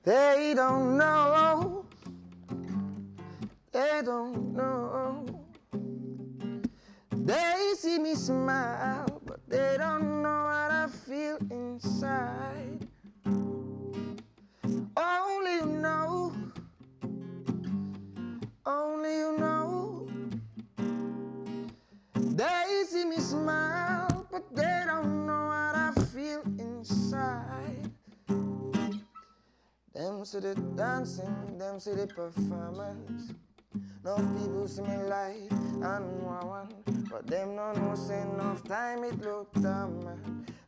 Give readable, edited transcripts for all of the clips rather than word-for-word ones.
They don't know. They don't know. They see me smile, but they don't know what I feel inside. Only you know. Only you know. They see me smile, but they don't know what I feel inside. Them see the dancing, them see the performance. No people see me light and one, but them no know say enough time it look dumb.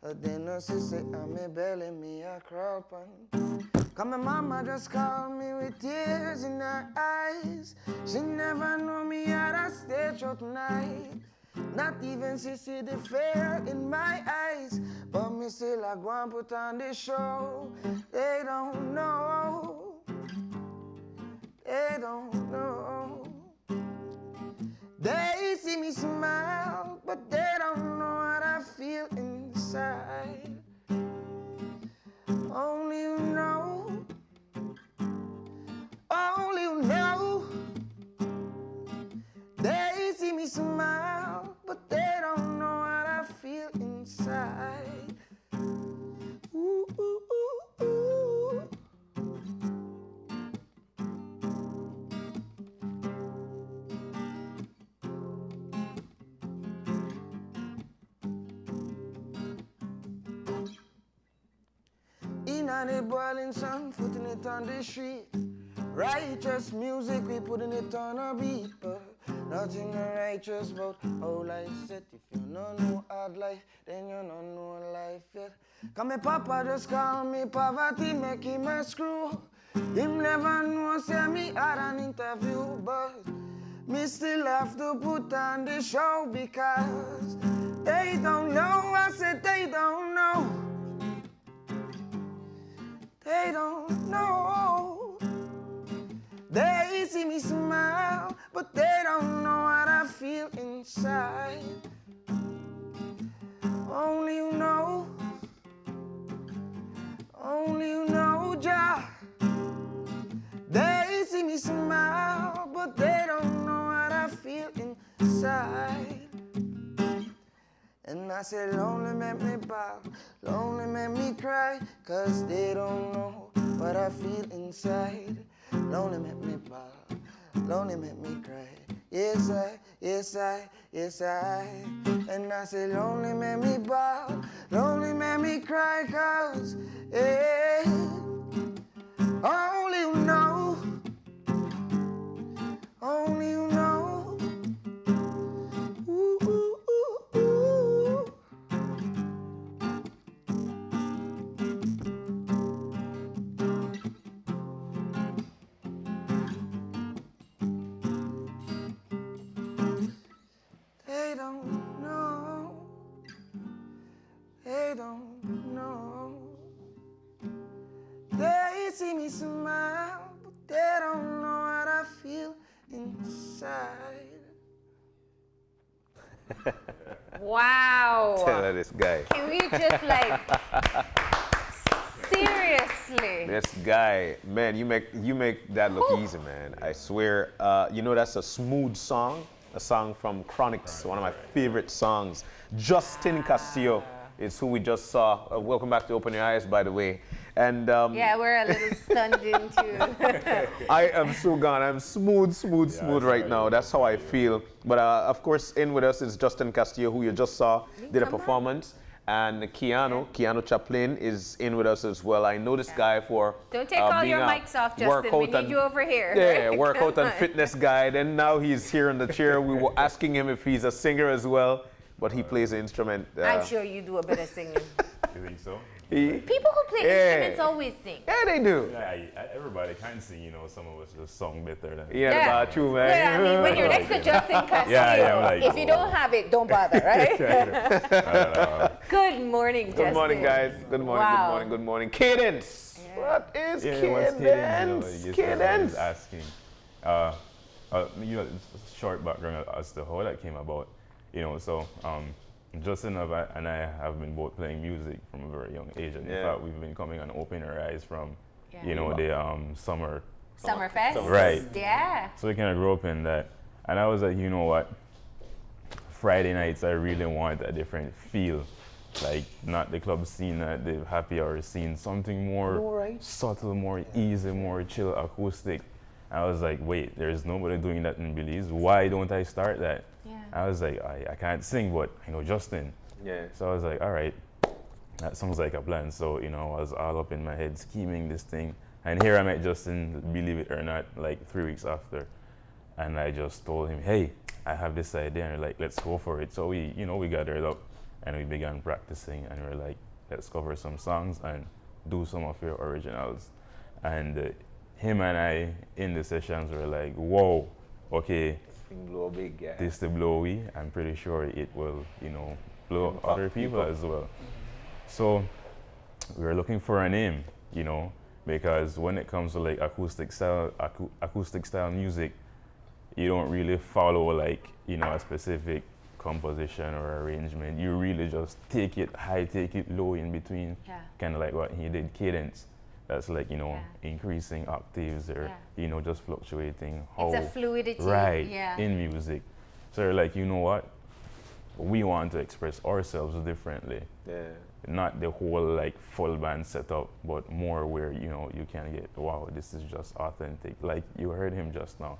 But they no see say I'm a belly, me a crawl pan. Come my mama just called me with tears in her eyes. She never know me at a stage out night. Not even she see the fear in my eyes. But me still I go and put on the show. They don't know. They don't know. They see me smile, but they don't know what I feel inside. Only you know. Only you know. They see me smile, but they don't know what I feel inside. Ooh, ooh, ooh, ooh. In the boiling sun, putting it on the street. Righteous music, we putting it on a beat, but nothing righteous about how life set. If you don't know hard life, then you don't know life yet. Cause my papa just call me poverty, make him a screw. Him never know, say me had an interview, but me still have to put on the show because they don't know. I said they don't know. They don't know. They see me smile, but they don't know what I feel inside. Only you know. Only you know, Jah. They see me smile, but they don't know what I feel inside. And I said, lonely make me bow, lonely make me cry, cause they don't know what I feel inside. Lonely make me bow, lonely make me cry. Yes, I, yes, I, yes, I. And I said, lonely make me bow, lonely make me cry, cause, eh, only you know, only you know. Ooh, ooh, ooh, ooh. They don't know. They don't know. They see me smile, but they don't know what I feel inside. Wow. Tell her this guy. Can we just like seriously? This guy, man, you make that look easy, man. I swear. You know that's a smooth song, a song from Chronics, one of my favorite songs. Justin Castillo is who we just saw. Welcome back to Open Your Eyes, by the way. And Yeah, we're a little stunned into. I am so gone. I'm smooth right now. That's how I feel. But of course, in with us is Justin Castillo, who you just saw, did a performance. And Keanu Chaplin is in with us as well. I know this guy for Don't take all your mics off, Justin. We need you over here. Yeah, workout and fitness guide. And now he's here in the chair. We were asking him if he's a singer as well, but he plays an instrument. I'm sure you do a bit of singing. You think so? People who play instruments always sing. Yeah, they do. Yeah, everybody can sing, you know, some of us just sung better than Yeah, that's true, man. Yeah, I mean, when you're next to Justin Castillo, like, if you don't have it, don't bother, right? Good morning, Justin. Good morning, guys. Good morning, Wow. good morning, good morning. Cadence. Yeah. What is what's Cadence? Cadence? Cadence. Asking. You know, it's a short background as to how that came about. You know, so Justin and I have been both playing music from a very young age. And in fact, we've been coming on Open Your Eyes from you know, the summer. Summerfest? Right. Yeah. So we kind of grew up in that. And I was like, you know what? Friday nights, I really want a different feel. Like, not the club scene, not the happy hour scene, something more subtle, more easy, more chill, acoustic. I was like, wait, there's nobody doing that in Belize. Why don't I start that? Yeah. I was like, I can't sing, but I know Justin. Yeah. So I was like, all right, that sounds like a plan. So, you know, I was all up in my head scheming this thing. And here I met Justin, believe it or not, like 3 weeks after. And I just told him, hey, I have this idea. And we're like, let's go for it. So we, you know, we gathered up and we began practicing. And we're like, let's cover some songs and do some of your originals. And him and I in the sessions were like, whoa, okay, Blow big, yeah. this the blowy. I'm pretty sure it will, you know, blow other people as well. So we were looking for a name, you know, because when it comes to like acoustic style music, you don't really follow like, you know, a specific composition or arrangement. You really just take it high, take it low in between. Yeah. Kind of like what he did, Kadence. That's like, you know, increasing octaves or, you know, just fluctuating. It's a fluidity. Right, Yeah. in music. So they're like, you know what? We want to express ourselves differently. Yeah. Not the whole like full band setup, but more where, you know, you can get, wow, this is just authentic. Like you heard him just now.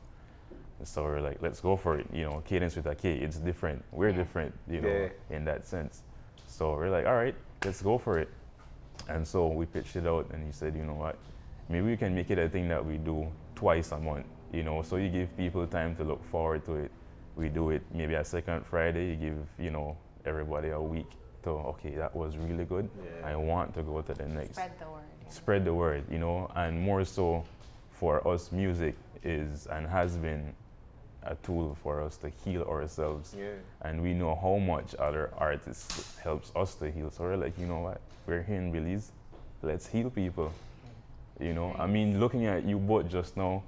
So we're like, let's go for it. You know, Kadence with a K, it's different. We're different, you know, in that sense. So we're like, all right, let's go for it. And so we pitched it out and he said, you know what, maybe we can make it a thing that we do twice a month, you know, so you give people time to look forward to it. We do it maybe a second Friday, you give, you know, everybody a week to, okay, that was really good. I want to go to the next. Spread the word. Yeah. Spread the word, you know, and more so for us, music is and has been a tool for us to heal ourselves. Yeah. And we know how much other artists helps us to heal. So we're like, you know what, we're here in Belize, let's heal people. You know, I mean, looking at you both just now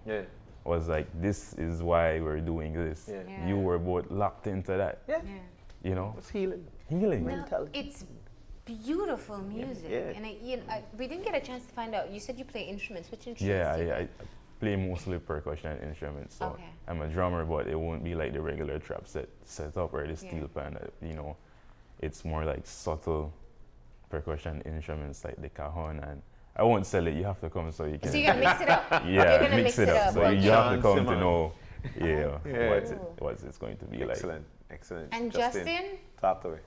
was like, this is why we're doing this. Yeah. Yeah. You were both locked into that. Yeah. You know, It's healing. healing. Well, it's beautiful music. Yeah. And we didn't get a chance to find out. You said you play instruments. Which instruments Yeah, do you I play mostly percussion and instruments. So Okay. I'm a drummer, but it won't be like the regular trap set up or the steel pan. You know, it's more like subtle percussion instruments like the cajon, and I won't sell it. You have to come so you can. So you gotta mix it up. Yeah, You're gonna mix it up. So Okay. you have to come to Simon. know, Yeah. what it's going to be like. Excellent, excellent. And Justin, Talk to me.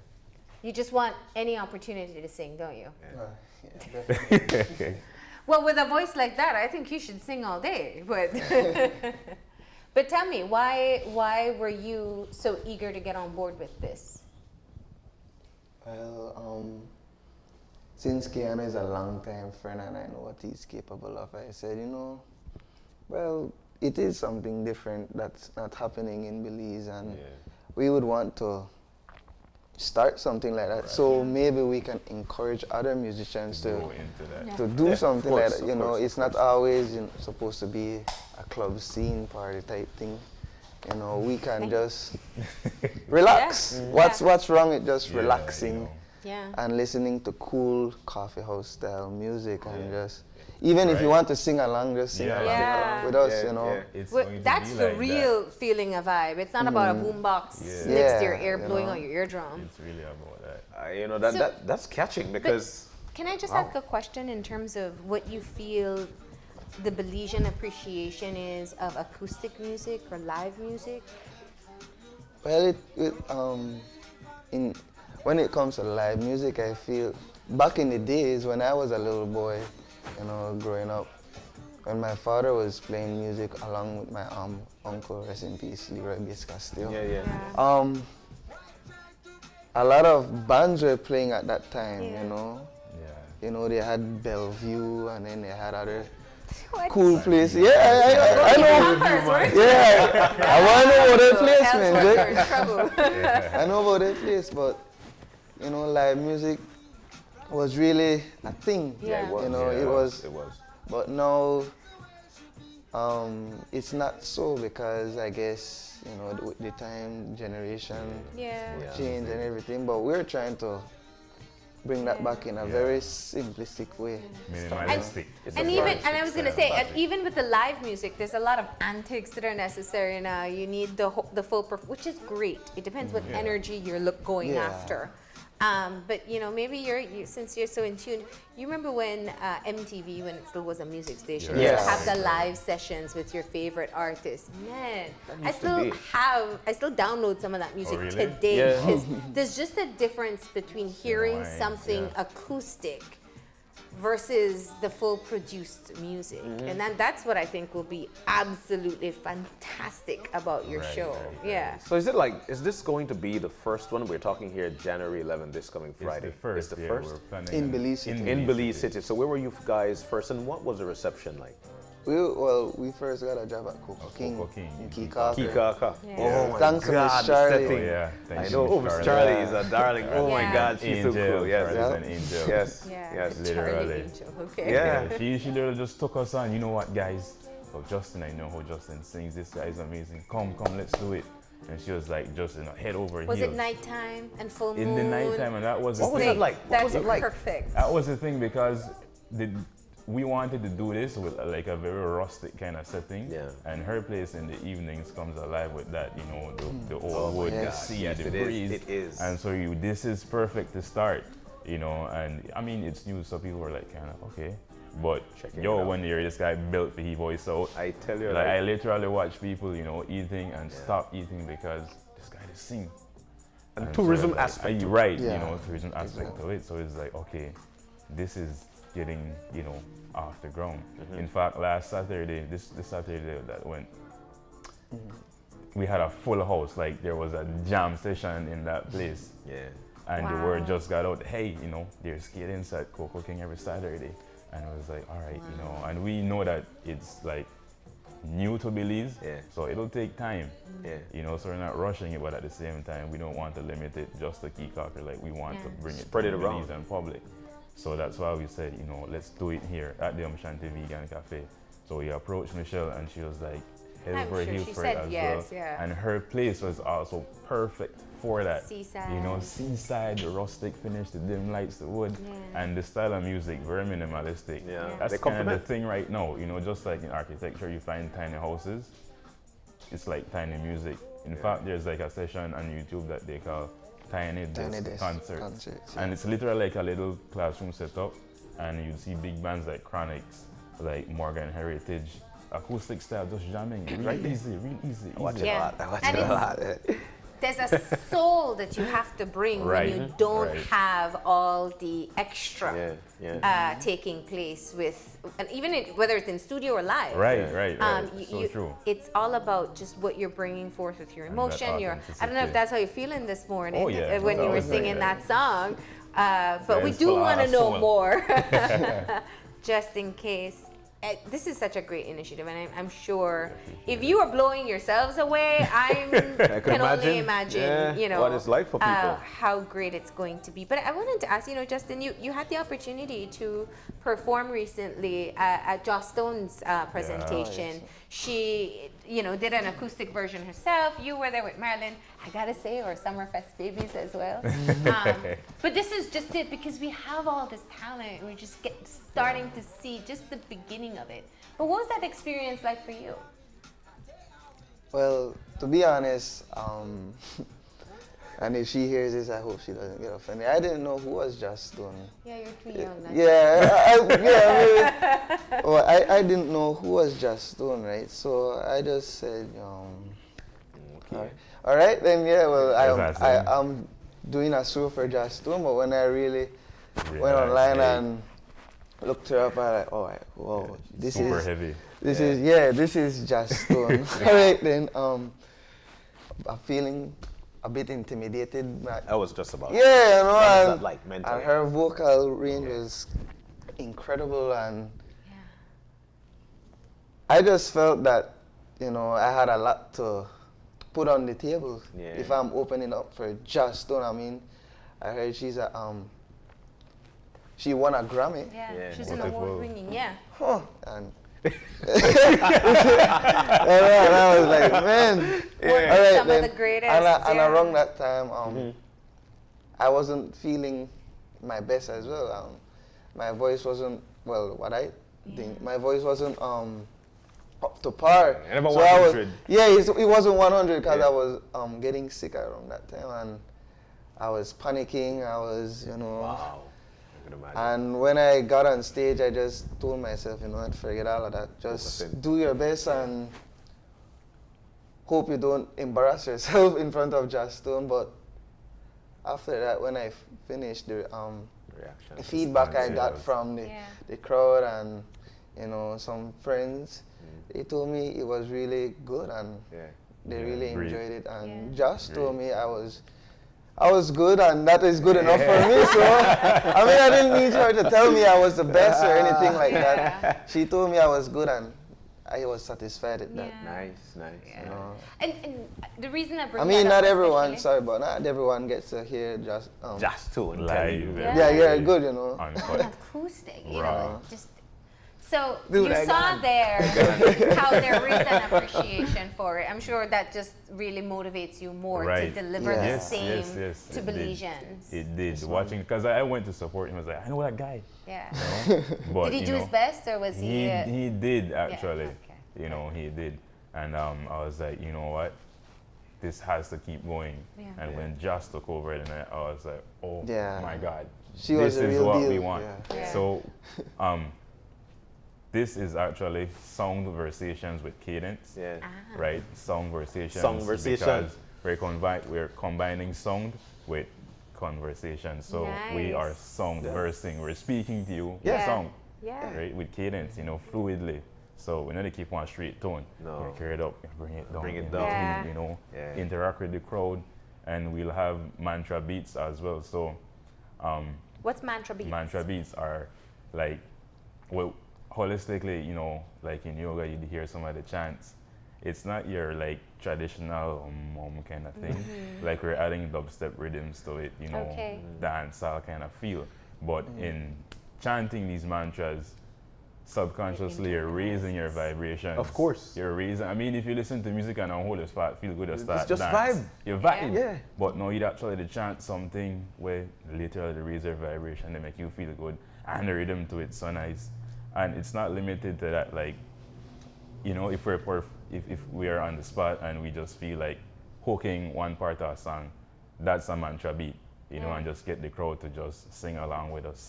you just want any opportunity to sing, don't you? Yeah. Well, with a voice like that, I think you should sing all day. But but tell me, why were you so eager to get on board with this? Well, since Keanu is a long-time friend and I know what he's capable of, I said, you know, well, it is something different that's not happening in Belize, and we would want to start something like that. Right. So maybe we can encourage other musicians to go into that. to do something course, like that. You know, course, it's not always supposed to be a club scene party type thing. You know, we can just relax. What's wrong with just relaxing? You know. Yeah. And listening to cool coffee house style music and just even if you want to sing along, just sing along with us, you know. It's Well, going to that's be the like real feeling of vibe. It's not about a boombox next to your ear blowing out your eardrum. It's really about that. You know, So- that's catching because Can I just ask a question in terms of what you feel the Belizean appreciation is of acoustic music or live music? Well, when it comes to live music, I feel back in the days when I was a little boy, you know, growing up, when my father was playing music along with my uncle, rest in peace, Justin Castillo. A lot of bands were playing at that time, you know. You know, they had Bellevue and then they had other cool places. Yeah, I know. Yeah, I want to know about their place, man. I know about their place, but you know, live music was really a thing. Yeah, it was. You know, Yeah, it was. It was. But now, it's not so because I guess, you know, with the time, generation change and everything. But we're trying to bring that back in a very simplistic way. Minimalistic. And I was gonna say, and even with the live music, there's a lot of antics that are necessary now. You need the full, which is great. It depends what energy you're going after. But you know, maybe since you're so in tune, you remember when MTV, when it still was a music station, used to have the live sessions with your favorite artists. Man, I still download some of that music today because there's just a difference between hearing something acoustic versus the full produced music. And then that's what I think will be absolutely fantastic about your show. Yeah. So is this going to be the first one? We're talking here January 11th, this coming Friday. It's the first. In Belize City. In Belize City. So where were you guys first and what was the reception like? We first got a job at Coco King in Kikaka. Oh my Thanks to God, Miss the Charlie. setting. Thank I know Miss Charlie is a darling. Oh my God, she's so cool. Yes. Charlie's an angel. Yes. Literally. Okay. Yeah. She literally just took us on. You know what, guys? So Justin, I know how Justin sings. This guy is amazing. Come, let's do it. And she was like, just head over heels. Was it nighttime and full moon? In the nighttime, and that was the What was thing. it like? What was it like? Perfect. That was the thing because we wanted to do this with like a very rustic kind of setting. Yeah. And her place in the evenings comes alive with that, you know, the old wood, the sea, the breeze. It is. And so this is perfect to start, you know. And I mean, it's new, so people were like, kind of okay. But when you hear this guy built the voice out, I tell you, like I literally watch people, you know, eating and stop eating because this guy just sing. And so tourism like, aspect. you know, tourism aspect of it. So it's like, okay, this is getting, you know, off the ground. In fact, last Saturday, this Saturday that went, we had a full house. Like there was a jam session in that place. Yeah. And the word just got out, hey, you know, there's Kadence at Coco King every Saturday. And I was like, all right, you know, and we know that it's like new to Belize, so it'll take time, you know, so we're not rushing it, but at the same time, we don't want to limit it just to Kikaka, like we want to bring it spread to it around Belize and public. So that's why we said, you know, let's do it here at the Shanti Vegan Cafe. So we approached Michelle and she was like, head over heels for it as well. And her place was also perfect for that. Seaside. You know, seaside, the rustic finish, the dim lights, the wood, and the style of music, very minimalistic. That's kind of the thing right now. You know, just like in architecture, you find tiny houses. It's like tiny music. In fact, there's like a session on YouTube that they call Tiny Desk Concerts. And it's literally like a little classroom setup. And you see big bands like Chronics, like Morgan Heritage, acoustic style, just jamming. Real easy. I watch it a lot. There's a soul that you have to bring when you don't have all the extra taking place with, and even whether it's in studio or live. Right. So true. It's all about just what you're bringing forth with your emotion. I don't know if that's how you're feeling this morning when you were singing that song, but we do want to know more, just in case. This is such a great initiative, and I'm sure if you are blowing yourselves away, I can only imagine, you know, what it's like for people. How great it's going to be. But I wanted to ask, you know, Justin, you had the opportunity to perform recently at Joss Stone's presentation. She, you know, did an acoustic version herself. You were there with Marilyn. I gotta say, or Summerfest babies as well. But this is just it, because we have all this talent. We're just starting to see just the beginning of it. But what was that experience like for you? Well, to be honest, and if she hears this, I hope she doesn't get offended. I didn't know who was Joss Stone. Yeah, you're too young. I didn't know who was Joss Stone, right? So I just said, all right, then I'm doing a show for Joss Stone, but when I really went online and looked her up, I was like, whoa, this super is heavy. This is Joss Stone. All right, then I'm feeling a bit intimidated. I was just about. Yeah, you know, and, like mentally. And her vocal range was incredible, and I just felt that, you know, I had a lot to put on the table if I'm opening up for Joss Stone. I mean, I heard she won a Grammy. Yeah. She's an award-winning. And and I was like, man. All right, some of the greatest. And around that time, I wasn't feeling my best as well. My voice wasn't, well, what I think, my voice wasn't up to par. Yeah, never So I was, 100. yeah, it wasn't 100 because Yeah. I was getting sick around that time, and I was panicking. I was, you know. Wow. I can imagine. And when I got on stage, I just told myself, you know what, forget all of that. Just 100%. do your best and hope you don't embarrass yourself in front of Justin. But after that, when I finished, the Reaction. feedback I yeah. got from Yeah. the crowd and, you know, some friends, they told me it was really good and Yeah. they Yeah, really great. enjoyed it. And Yeah. Josh told me I was good, and that is good enough for me. So, I mean, I didn't need her to tell me I was the best or anything like Yeah. that. She told me I was good, and I was satisfied at that. Yeah. Nice, nice. Yeah. You know. And the reason I bring I mean, that up not everyone, especially- sorry, but not everyone gets to hear just, Just to and tell Live. you. Yeah. yeah, good, you know. Uncut. acoustic, you Raw. know, just so Dude, you I saw got there how there is an appreciation for it. I'm sure that just really motivates you more Right. to deliver Yeah. the Yes, same yes, to it did. Belizeans. It did. Watching, because I went to support him. I was like, I know that guy. Yeah. But, Did he you do know, his best, or was he? He did actually. okay. You know, he did. And I was like, you know what? This has to keep going. Yeah. And when Josh took over, then I was like, oh Yeah. my God. She was this the is real what deal. we want. Yeah. Yeah. So this is actually Songversations with Kadence. Yeah. Right? Songversations. Songversation. Because we're combining sound with conversation. So we are Nice. song-versing. We're speaking to you with Yeah. song. Yeah. Right? With cadence, you know, fluidly. So we don't keep one straight tone. No. You carry it up, you bring it down. Bring it in down. Yeah. between, you know, Yeah. interact with the crowd. And we'll have mantra beats as well. So What's mantra beats? mantra beats are like, well, holistically, you know, like in yoga, you'd hear some of the chants. It's not your like traditional kind of thing. Like we're adding dubstep rhythms to it, you know, Okay. dancehall kind of feel. But in chanting these mantras, subconsciously you're raising your vibrations. Of course. You're raising. I mean, if you listen to music and on whole it's feel good, or start just dance. vibe. You're vibing. Yeah. But no, you'd actually to chant something where literally they raise your vibration, they make you feel good, and the rhythm to it so nice. And it's not limited to that. Like, you know, if we are on the spot and we just feel like hooking one part of a song, that's a mantra beat, you know, and just get the crowd to just sing along with us,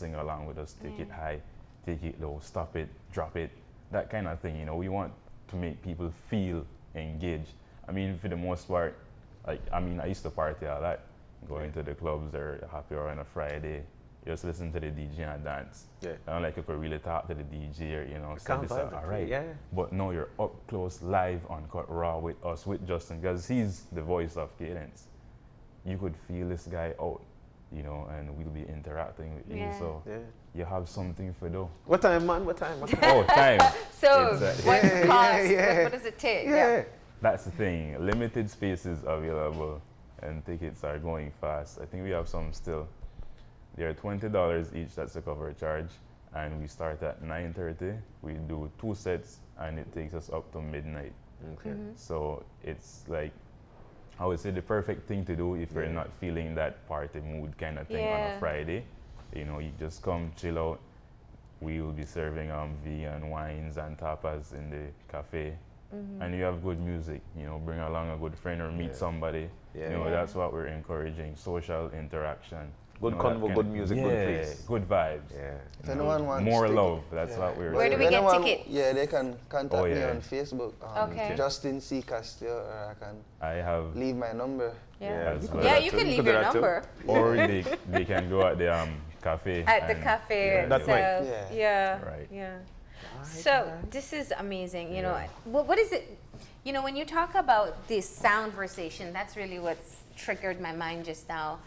take it high, take it low, stop it, drop it, that kind of thing. You know, we want to make people feel engaged. I mean, for the most part, like, I mean, I used to party a lot, going to the clubs or happy hour on a Friday, just listen to the DJ and dance. Yeah. I don't like you could really talk to the DJ or, you know, say can't this, vibe all with right. it, yeah. But no, you're up close, live, uncut, raw with us, with Justin, because he's the voice of Kadence. You could feel this guy out, you know, and we'll be interacting with Yeah. you. So Yeah. you have something for do. What time, man? What time? What time? Oh, time. So, Exactly. what's the cost? yeah. What does it take? Yeah. That's the thing. Limited spaces available, and tickets are going fast. I think we have some still. They're $20 each. That's the cover charge, and we start at 9:30. We do 2 sets, and it takes us up to midnight. Okay. So it's like, I would say the perfect thing to do if you're Yeah. not feeling that party mood kind of thing on Yeah. a Friday. You know, you just come chill out. We will be serving vegan wines and tapas in the cafe. And you have good music, you know, bring along a good friend or meet Yeah. somebody. Yeah. You know, Yeah. that's what we're encouraging, social interaction. Good You know, that convo, kind good of- music, yeah, good place. good vibes. Yeah. If anyone wants More ticket- love, that's Yeah. what we're Where do saying. we If get anyone- tickets? Yeah, they can contact Oh, me yeah. on Facebook. Okay. Justin C. Castillo, or I can I have, leave my number. Yeah. as well. Yeah, you too. can You leave could do your that too. number Or they can go at the cafe. at the and- cafe yeah, That's right. itself. Yeah. Yeah. Right. Yeah. So this is amazing. You know, what is it? You know, when you talk about this soundversation, that's really what's triggered my mind just now.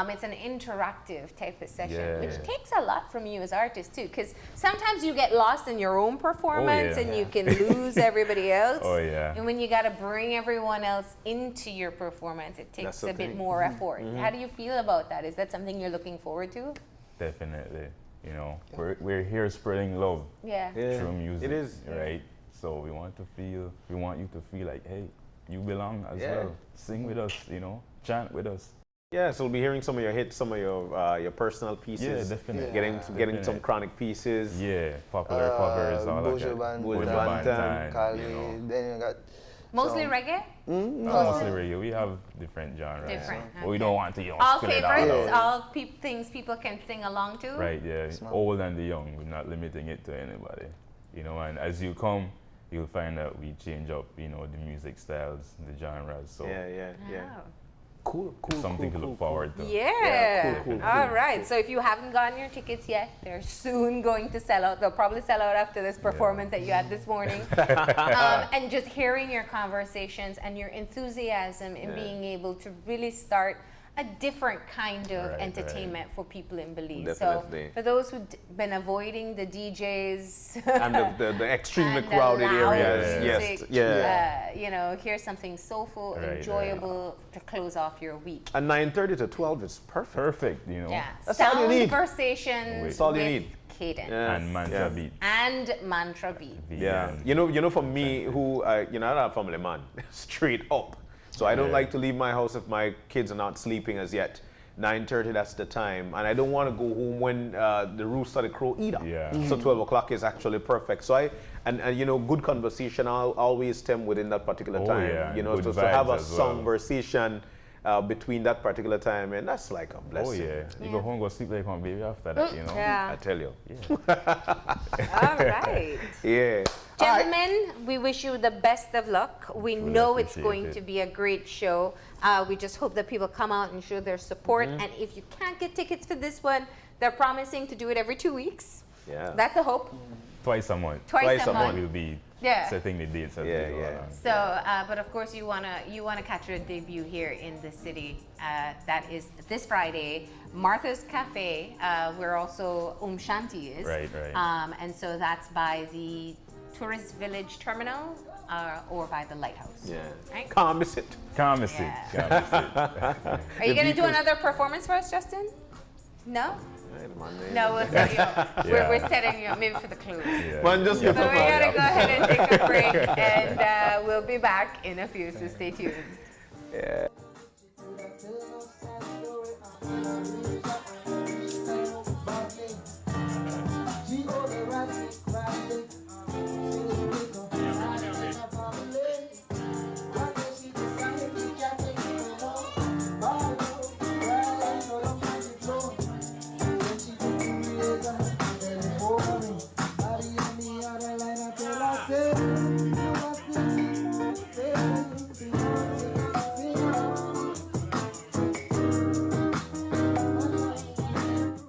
It's an interactive type of session, which Yeah. takes a lot from you as artists too, because sometimes you get lost in your own performance yeah. and you can lose everybody else. Oh, yeah. And when you got to bring everyone else into your performance, it takes That's the a bit thing. more effort. How do you feel about that? Is that something you're looking forward to? Definitely. You know, we're here spreading love Yeah. Yeah. through music. It is. right. So we want you to feel like, hey, you belong as Yeah. well. Sing with us, you know, chant with us. Yeah, so we'll be hearing some of your hits, some of your personal pieces. Yeah, definitely. Getting some chronic pieces. Yeah, popular covers, all that. Buju Buju Banton, Banton, Kali, you know. then you got Mostly some- reggae? Mostly reggae. We have different genres. Different, But we okay. don't want to, All spit it favorites? out. All things people can sing along to? Right, yeah. Old and the young. We're not limiting it to anybody. You know, and as you come, you'll find that we change up, the music styles, the genres. So Yeah. Oh. Cool. something to look forward to. Yeah. cool. All right. So if you haven't gotten your tickets yet, they're soon going to sell out. They'll probably sell out after this performance that you had this morning. And just hearing your conversations and your enthusiasm in being able to really start a different kind of Right, entertainment for people in Belize. Definitely. So for those who've been avoiding the DJs And the extremely and the crowded loud areas. music, Yes. here's something soulful, Right, enjoyable to close off your week. And 9:30 to 12 is perfect. Perfect, Yeah, That's all you need. Conversations That's all you with need. Kadence. Yeah. And mantra beat. And mantra beat. Yeah. And You know, for me, who I'm not a family man, straight up. So I don't Yeah. like to leave my house if my kids are not sleeping as yet. 9:30, that's the time, and I don't want to go home when the rooster the crow either. Yeah. So 12 o'clock is actually perfect. So and good conversation always stem within that particular Oh, time. yeah, and good to have a vibes as well. conversation between that particular time, and that's like a Oh blessing. yeah. You go home, go sleep like one baby after that, I Yeah. tell you. All right. Yeah. Gentlemen, we wish you the best of luck. We know it's appreciate going it. to be a great show. We just hope that people come out and show their support. Mm-hmm. And if you can't get tickets for this one, they're promising to do it every 2 weeks. Yeah. That's the hope. Twice a month. Twice a month. We'll be Yeah. setting the dates as Yeah, we go yeah. along. So, but of course, you wanna catch your debut here in the city. That is this Friday, Martha's Cafe. Where also Shanti is. Right. And so that's by the Tourist Village Terminal or by the Lighthouse. Yeah. Right? Can't miss it. Can't miss it. Yeah. Can't miss it. Are you The gonna do Beatles- another performance for us, Justin? No. Right, man, No, we'll set you up. Yeah. We're setting you up maybe for the clues. Yeah. Man, just Yeah. get So the we're gonna fuck go ahead and take a break, and we'll be back in a few. So stay tuned. Yeah. Tell no sad story.